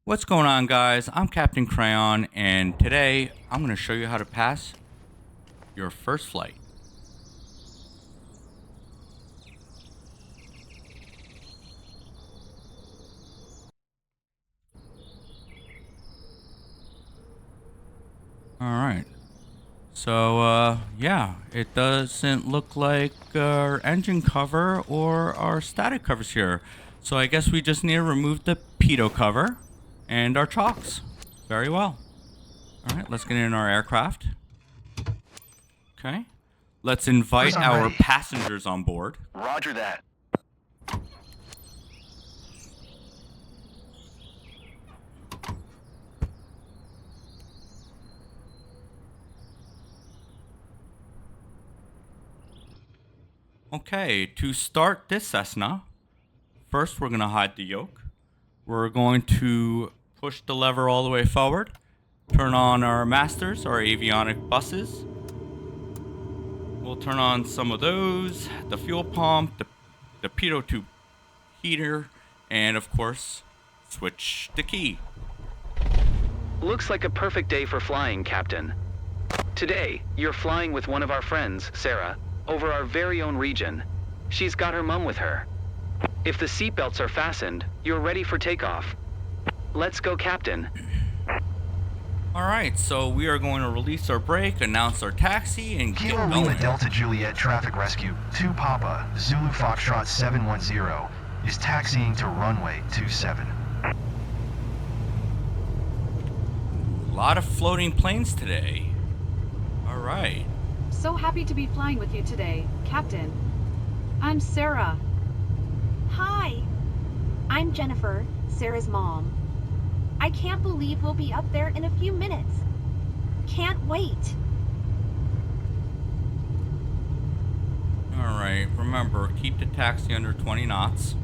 What's going on, guys? I'm Captain Crayon, and today I'm going to show you how to pass your first flight. Alright, so yeah, it doesn't look like our engine cover or our static covers here. So I guess we just need to remove the pitot cover and our chocks. Very well. Alright, let's get in our aircraft. Okay. Let's invite our passengers on board. Roger that. Okay, to start this Cessna, first we're going to hide the yoke. We're going to push the lever all the way forward, turn on our masters, our avionic buses. We'll turn on some of those, the fuel pump, the pitot tube heater, and of course, switch the key. Looks like a perfect day for flying, Captain. Today, you're flying with one of our friends, Sarah, over our very own region. She's got her mom with her. If the seatbelts are fastened, you're ready for takeoff. Let's go, Captain. Alright, so we are going to release our brake, announce our taxi, and get Kilo going. Lima Delta Juliet Traffic Rescue 2 Papa, Zulu Foxtrot 710, is taxiing to runway 27. A lot of floating planes today. Alright. So happy to be flying with you today, Captain. I'm Sarah. Hi, I'm Jennifer, Sarah's mom. I can't believe we'll be up there in a few minutes. Can't wait. Alright, remember, keep the taxi under 20 knots.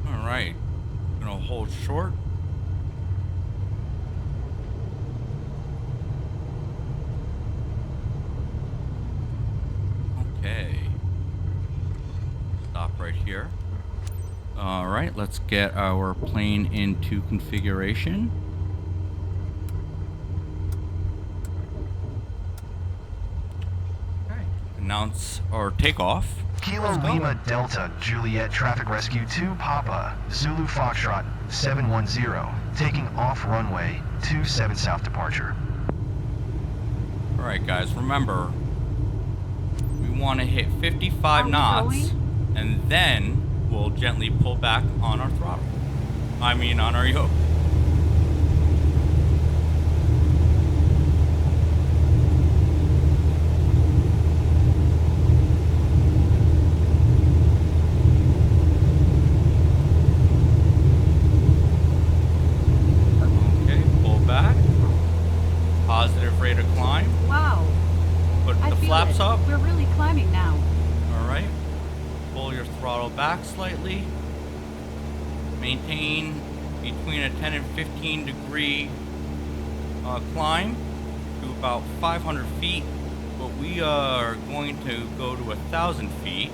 Alright, gonna hold short. Okay. Stop right here. Alright, let's get our plane into configuration. Okay. Announce our takeoff. Kilo Lima Delta Juliet Traffic Rescue 2 Papa, Zulu Foxtrot 710, taking off runway 27 South departure. Alright guys, remember, we want to hit 55 knots, and then we'll gently pull back on our throttle. On our yoke. Okay, pull back. Positive rate of climb. Wow. Put I the feel flaps it. up. We're really climbing now. Alright. Pull your throttle back slightly. Maintain between a 10 and 15 degree climb to about 500 feet. But we are going to go to 1,000 feet.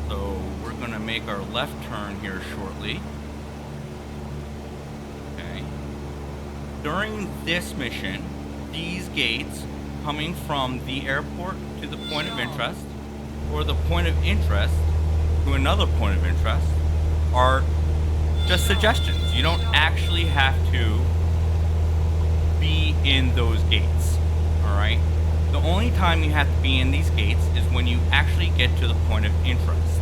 So we're going to make our left turn here shortly. Okay. During this mission, these gates coming from the airport to the point of interest, or the point of interest to another point of interest, are just suggestions. You don't actually have to be in those gates. Alright? The only time you have to be in these gates is when you actually get to the point of interest.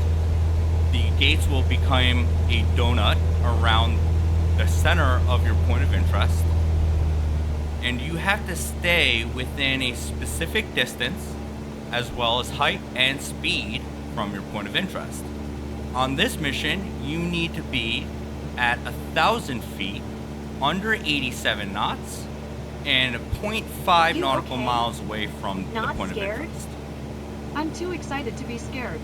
The gates will become a donut around the center of your point of interest, and you have to stay within a specific distance as well as height and speed from your point of interest. On this mission, you need to be at 1,000 feet, under 87 knots, and 0.5 nautical miles away from the point of interest. I'm too excited to be scared.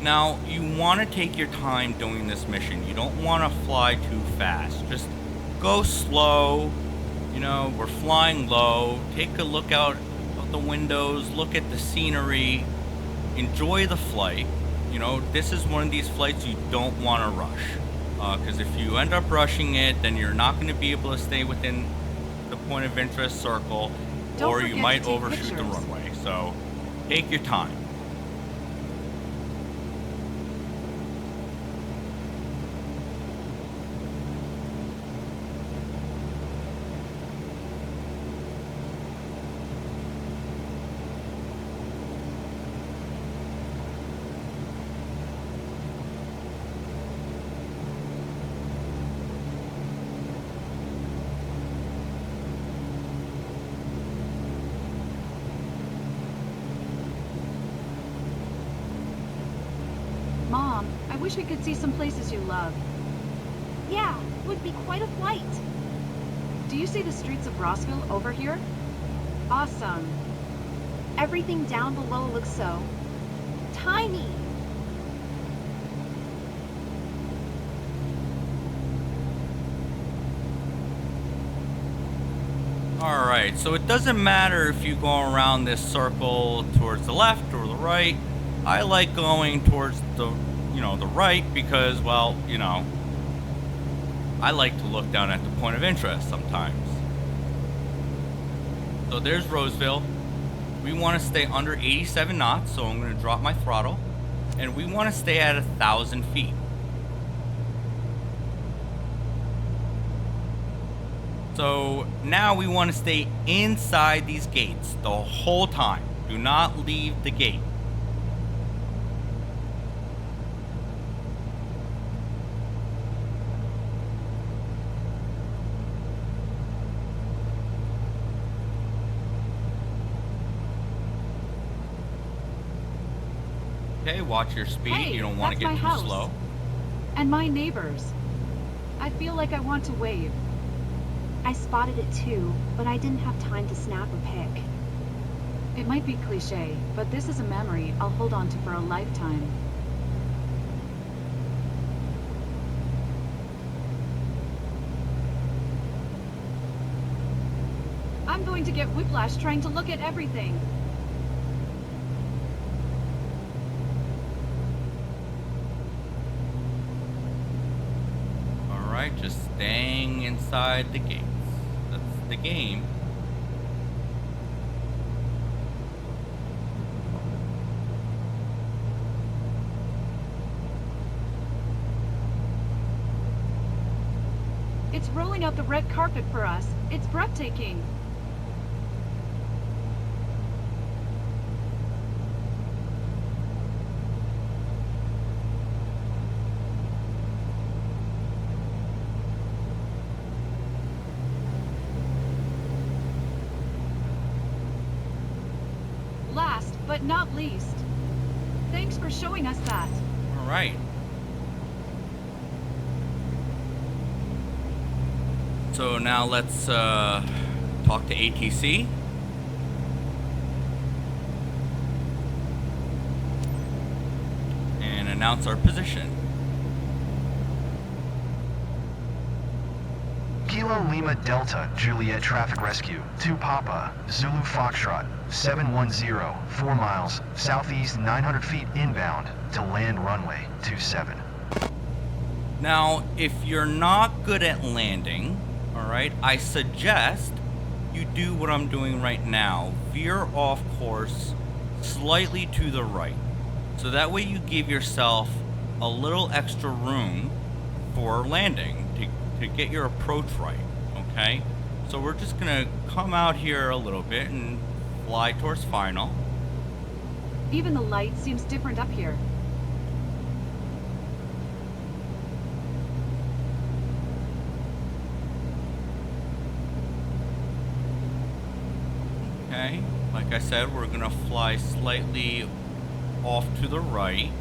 Now, you want to take your time doing this mission. You don't want to fly too fast. Just go slow. You know, we're flying low. Take a look out of the windows. Look at the scenery. Enjoy the flight. You know, this is one of these flights you don't want to rush. Because if you end up rushing it, then you're not going to be able to stay within the point of interest circle. Or you might overshoot the runway. So, take your time. Mom, I wish we could see some places you love. Yeah, would be quite a flight. Do you see the streets of Rossville over here? Awesome. Everything down below looks so tiny. Alright, so it doesn't matter if you go around this circle towards the left or the right. I like going towards the, the right because, well, I like to look down at the point of interest sometimes. So there's Roseville. We want to stay under 87 knots, so I'm going to drop my throttle. And we want to stay at 1,000 feet. So now we want to stay inside these gates the whole time. Do not leave the gate. Okay, watch your speed. Hey, you don't want to that's get too my house. slow. And my neighbors. I feel like I want to wave. I spotted it too, but I didn't have time to snap a pic. It might be cliche, but this is a memory I'll hold on to for a lifetime. I'm going to get whiplash trying to look at everything. Alright, just staying inside the gates. That's the game. It's rolling out the red carpet for us. It's breathtaking. Last but not least, thanks for showing us that. Alright. So now let's talk to ATC. And announce our position. Kilo Lima Delta Juliet Traffic Rescue to Papa Zulu Foxtrot 710, 4 miles southeast 900 feet inbound to land runway 27. Now, if you're not good at landing, alright, I suggest you do what I'm doing right now. Veer off course slightly to the right. So that way you give yourself a little extra room for landing to to get your approach right, okay? So we're just gonna come out here a little bit and fly towards final. Even the light seems different up here. Okay, like I said, we're gonna fly slightly off to the right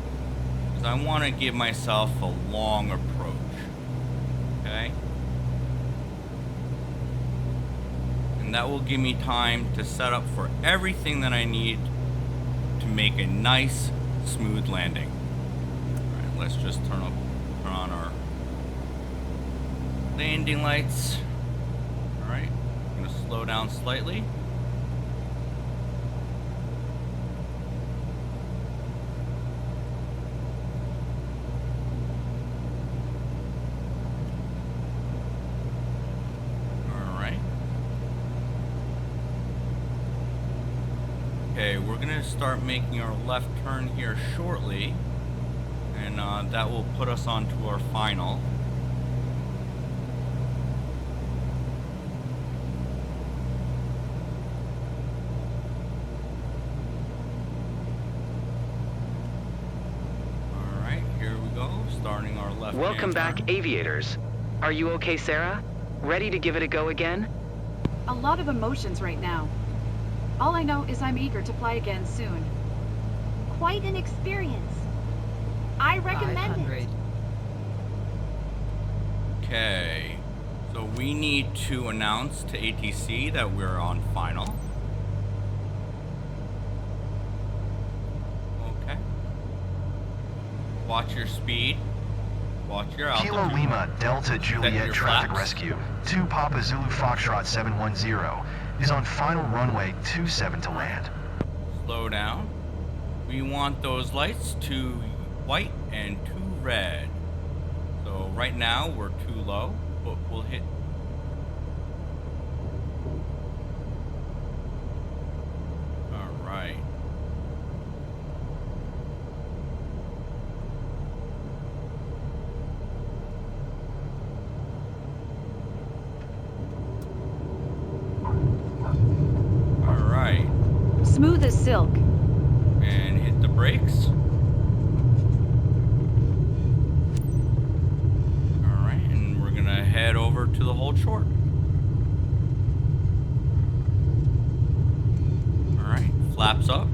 because I want to give myself a long approach. Okay, and that will give me time to set up for everything that I need to make a nice, smooth landing. All right, let's just turn on our landing lights. All right, I'm gonna slow down slightly. Okay, we're gonna start making our left turn here shortly, and that will put us onto our final. All right, here we go, starting our left. Welcome back, turn. aviators. Are you okay, Sarah? Ready to give it a go again? A lot of emotions right now. All I know is I'm eager to fly again soon. Quite an experience. I recommend 500. it. Okay, so we need to announce to ATC that we're on final. Okay. Watch your speed. Watch your altitude. Kilo Lima Delta your Juliet Traffic flaps. Rescue 2 Papa Zulu Foxtrot 710 is on final runway 27 to land. Slow down. We want those lights to white and to red. So right now we're too low, but we'll hit. All right. All right. Smooth as silk. And hit the brakes. Alright, and we're gonna head over to the hold short. Alright, flaps up.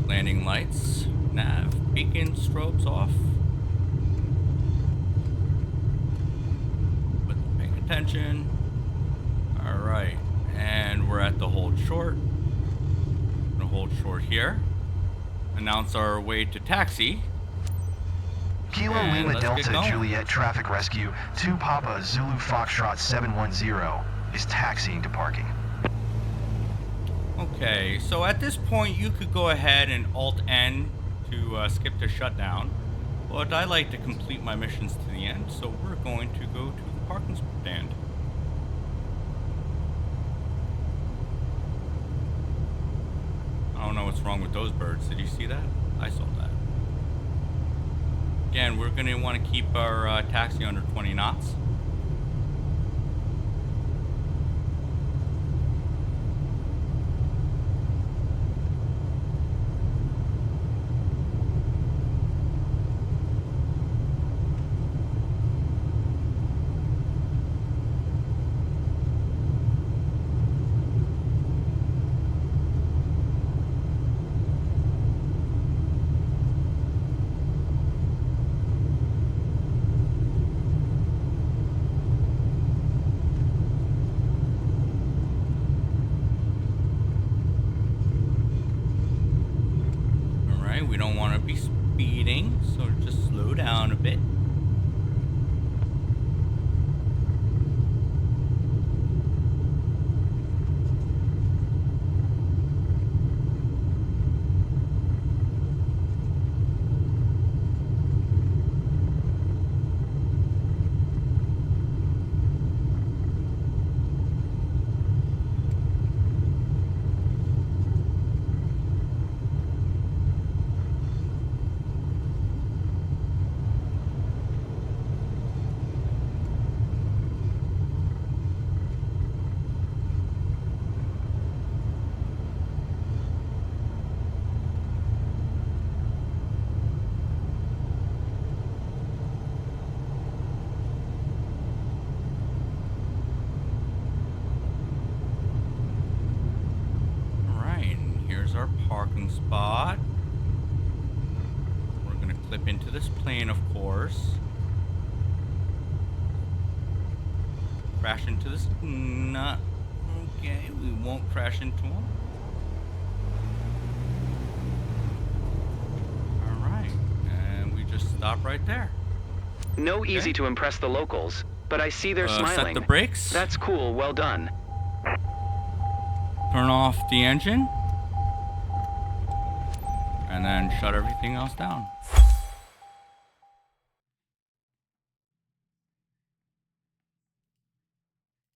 Landing lights. Nav, beacon, strobes off. But paying attention. Alright. And we're at the hold short. Gonna hold short here. Announce our way to taxi. Kilo And Lima let's get Delta going. Juliet Traffic Rescue 2 Papa Zulu Foxtrot 710 is taxiing to parking. Okay, so at this point you could go ahead and Alt-N to skip to shutdown. But I like to complete my missions to the end, so we're going to go to the parking stand. I don't know what's wrong with those birds. Did you see that? I saw that. Again, we're going to want to keep our taxi under 20 knots. parking spot. We're gonna clip into this plane, of course. Crash into this. Not okay. We won't crash into him. All right, and we just stop right there. No easy to impress the locals, but I see they're smiling. Set the brakes. That's cool, well done. Turn off the engine. And then shut everything else down.